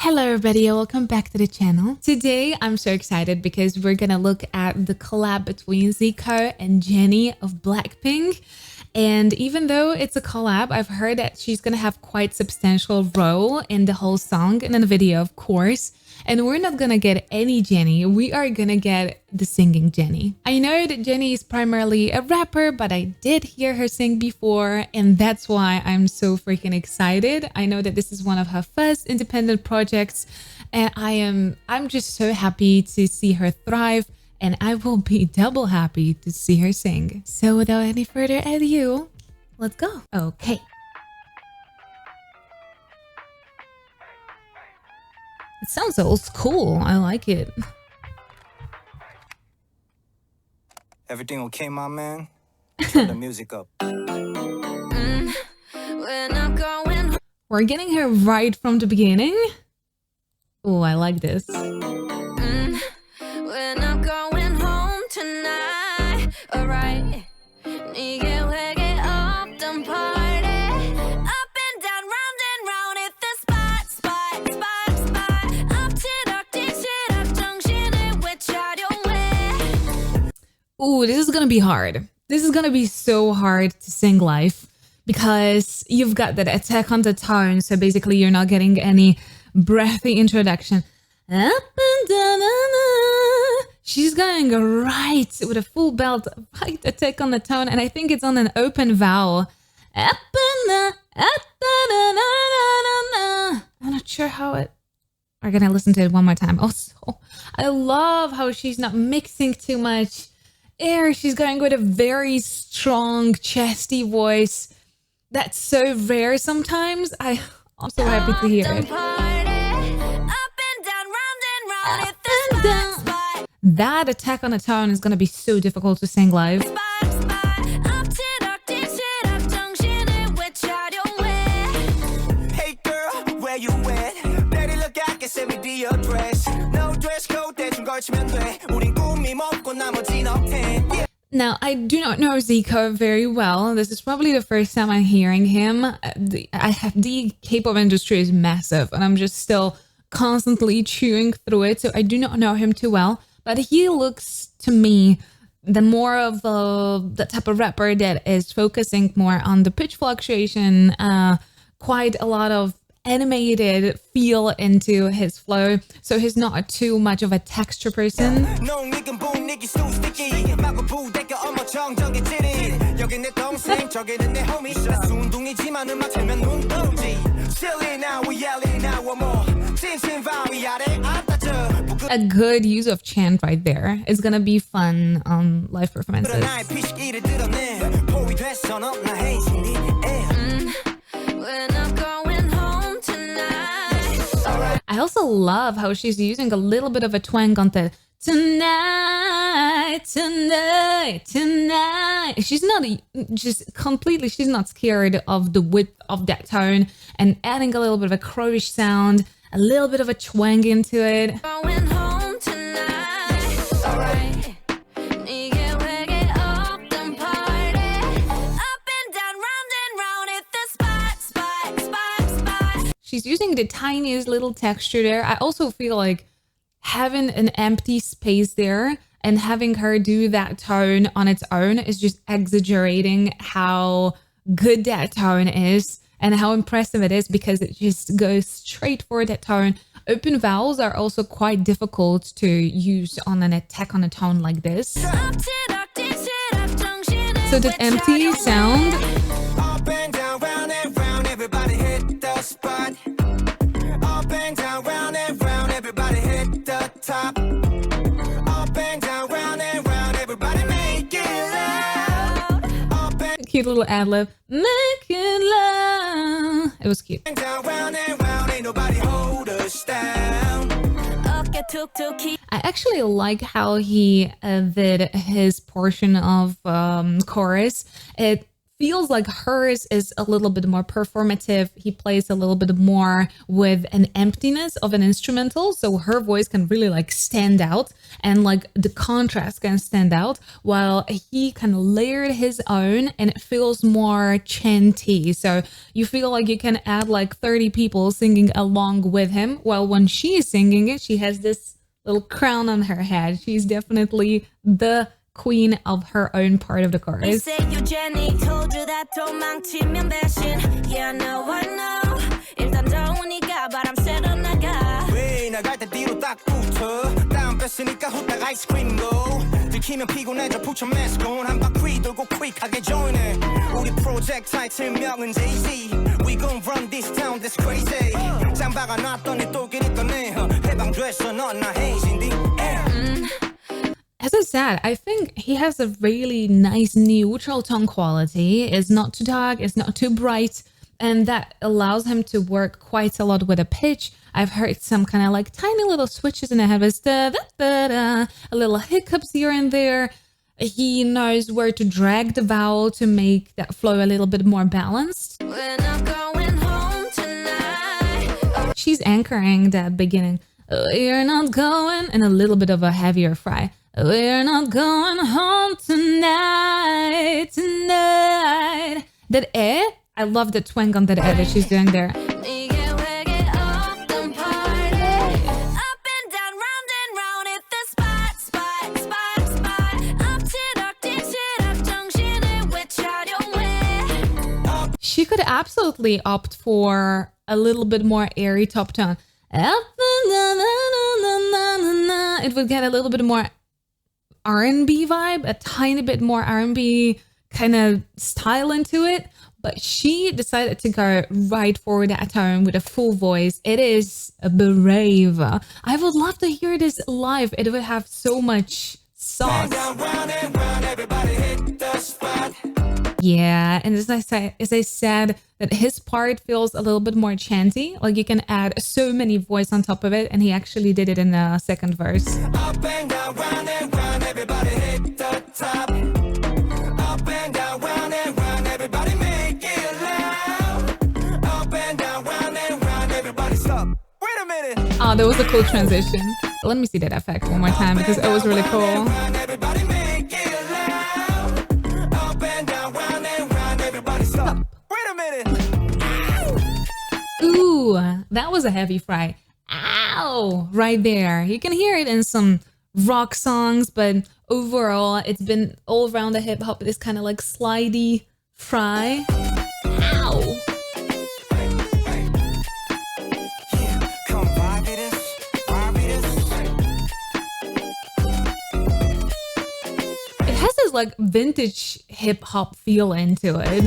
Hello everybody, welcome back to the channel. Today I'm so excited because we're gonna look at the collab between ZICO and Jennie of BLACKPINK. And even though it's a collab, I've heard that she's gonna have quite substantial role in the whole song and in the video, of course. And we're not gonna get any Jennie, we are gonna get the singing Jennie. I know that Jennie is primarily a rapper, but I did hear her sing before, and that's why I'm so freaking excited. I know that this is one of her first independent projects, and I'm just so happy to see her thrive, and I will be double happy to see her sing. So without any further ado, let's go. Okay. It sounds old school. I like it. Everything okay, my man? Turn the music up. We're getting her right from the beginning. Oh, I like this. When I'm going home tonight, alright. Ooh, this is gonna be hard. This is gonna be so hard to sing live because you've got that attack on the tone. So basically you're not getting any breathy introduction. Up and down, she's going right with a full belt, right attack on the tone. And I think it's on an open vowel. Up and down, I'm not sure how it... We're gonna listen to it one more time. Also, I love how she's not mixing too much air. She's going with a very strong chesty voice. That's so rare sometimes. I'm so happy to hear it. That attack on the tone is going to be so difficult to sing live. Hey girl, where you at? Daddy look, I can send me the address. No dress code, 대충 걸치면 돼. 우린 꿈이 먹고 나머진 억텐. Now, I do not know ZICO very well. This is probably the first time I'm hearing him. The K-pop industry is massive, and I'm just still constantly chewing through it, so I do not know him too well. But he looks to me the more of the type of rapper that is focusing more on the pitch fluctuation, quite a lot of animated feel into his flow, so he's not too much of a texture person. A good use of chant right there is gonna be fun on live performances. I also love how she's using a little bit of a twang on the tonight, tonight, tonight. She's not just completely, she's not scared of the width of that tone and adding a little bit of a crowish sound, a little bit of a twang into it. Going home tonight, alright. She's using the tiniest little texture there. I also feel like having an empty space there and having her do that tone on its own is just exaggerating how good that tone is and how impressive it is, because it just goes straight for that tone. Open vowels are also quite difficult to use on an attack on a tone like this. So that empty sound, up and down, round and round, everybody hit the top. Up and down, round and round, everybody make it loud. Cute little ad-lib. Make it loud. It was cute. Down, round and round, ain't nobody hold us down. I actually like how he did his portion of chorus. It feels like hers is a little bit more performative. He plays a little bit more with an emptiness of an instrumental, so her voice can really like stand out and like the contrast can stand out, while he kind of layered his own and it feels more chanty. So you feel like you can add like 30 people singing along with him, while when she is singing it, she has this little crown on her head. She's definitely the queen of her own part of the chorus. They say you Jenny, told you that 도망치면 배신. Yeah, I know. 일단 더우니까 바람 쐬러 나가. 왜 나갈 때 뒤로 딱 붙어. 땀 뺐으니까 후딱 아이스크림도. 들키면 피곤해져 put your mask on. 한 바퀴 돌고 quick하게 join해. 우리 프로젝트 타이틀명은 ZZ. We gon' run this town, that's crazy. 짬바가 놨더니 또 길이 떠네. 해방됐어 넌 나 haze in the air. As I said, I think he has a really nice neutral tone quality. It's not too dark, it's not too bright, and that allows him to work quite a lot with a pitch. I've heard some kind of like tiny little switches in the head, da da da da, a little hiccups here and there. He knows where to drag the vowel to make that flow a little bit more balanced. We're not going home tonight. She's anchoring that beginning. We're not going, and a little bit of a heavier fry. We're not going home tonight. That I love the twang on that that she's doing there. 이게 왜게 없던 party. Up and down, round and round, hit the spot. 엎치락 뒤치락 정신을 되찾아내. She could absolutely opt for a little bit more airy top tone. It would get a little bit more R&B vibe, a tiny bit more R&B kind of style into it, but she decided to go right for that tone with a full voice. It is brave. I would love to hear this live. It would have so much sauce. Round and round, everybody hit the spot. Yeah, and as I said, that his part feels a little bit more chanty. Like you can add so many voice on top of it, and he actually did it in the second verse. Up and down, round and round, everybody hit the top. Up and down, round and round, everybody make it loud. Up and down, round, everybody stop. Wait a minute. Oh, that was a cool transition. Let me see that effect one more time because it was really cool. Everybody make it loud. Up and down, round, everybody stop. Wait a minute. Ooh, that was a heavy fry. Ow! Right there. You can hear it in some rock songs, but overall, it's been all around the hip hop. This kind of like slidey fry. Ow! Yeah, come vibe with us, vibe with us. It has this like vintage hip hop feel into it.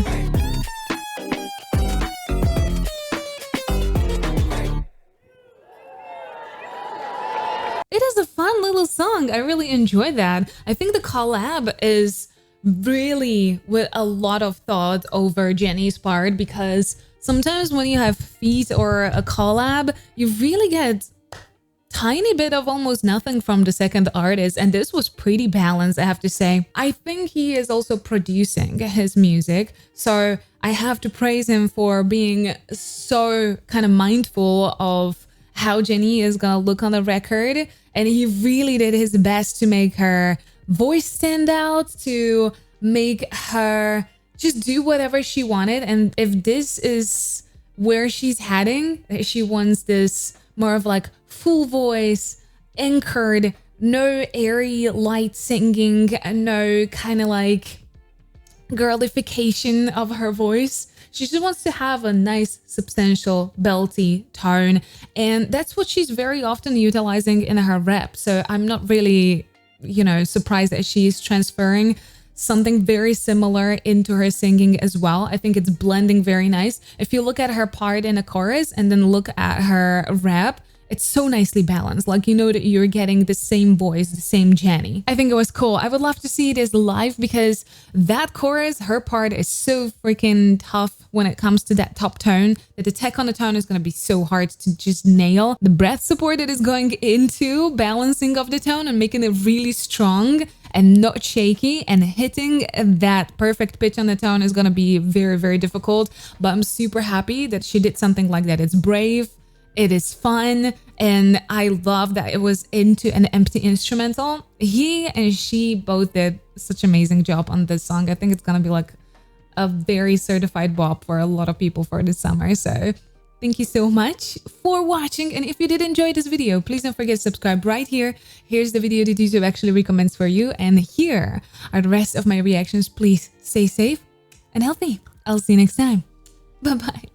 It is a fun little song. I really enjoy that. I think the collab is really with a lot of thought over Jennie's part, because sometimes when you have feat or a collab, you really get tiny bit of almost nothing from the second artist, and this was pretty balanced, I have to say. I think he is also producing his music, so I have to praise him for being so kind of mindful of how Jennie is gonna look on the record, and he really did his best to make her voice stand out, to make her just do whatever she wanted. And if this is where she's heading, she wants this more of like full voice, anchored, no airy light singing, no kind of like girlification of her voice. She just wants to have a nice, substantial, belty tone. And that's what she's very often utilizing in her rap. So I'm not really, surprised that she's transferring something very similar into her singing as well. I think it's blending very nice. If you look at her part in a chorus and then look at her rap, it's so nicely balanced. Like, you know that you're getting the same voice, the same Jennie. I think it was cool. I would love to see this live because that chorus, her part is so freaking tough when it comes to that top tone, that the tech on the tone is going to be so hard to just nail. The breath support that is going into balancing of the tone and making it really strong and not shaky, and hitting that perfect pitch on the tone is gonna be very, very difficult. But I'm super happy that she did something like that. It's brave, it is fun, and I love that it was into an empty instrumental. He and she both did such an amazing job on this song. I think it's gonna be like a very certified bop for a lot of people for this summer. So thank you so much for watching. And if you did enjoy this video, please don't forget to subscribe right here. Here's the video that YouTube actually recommends for you. And here are the rest of my reactions. Please stay safe and healthy. I'll see you next time. Bye-bye.